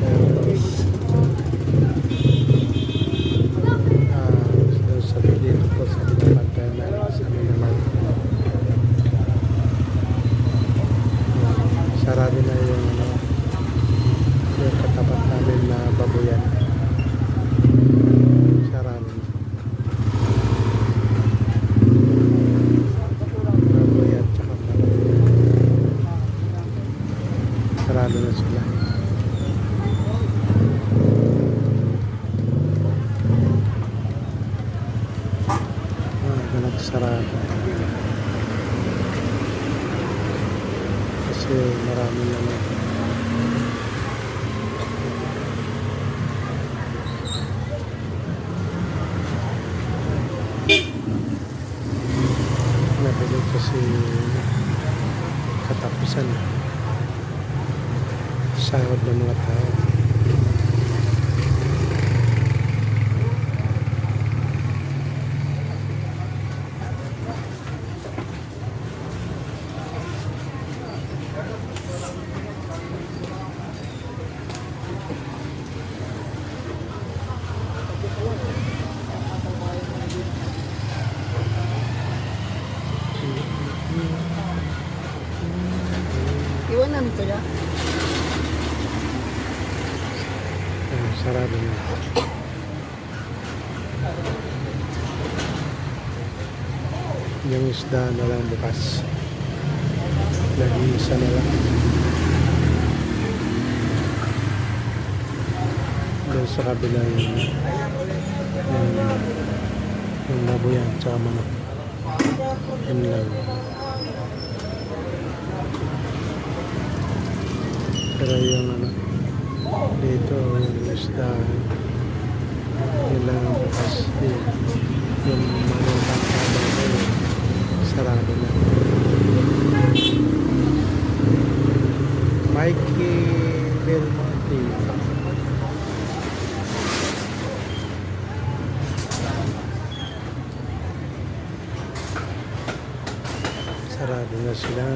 Tapos doon sa dito po sa pinapantay na sa amin naman sarado na yung yung katapat namin na babuyan, sarado na babuyan tsaka sarado na sila. Sarado kasi marami naman nabili kasi katapusan sahod ng mga tao. Iwanan ko na. Sarado na. Yung isda na lang bukas. Nag-iisa na lang. Doon sa kabilang yung babuyan tsaka manok. Yun lang. Pero yung dito yung isda yun lang ang bukas. Yung manok ang kabang ko sarado na. Mikey Del Monte. Sarado na sila.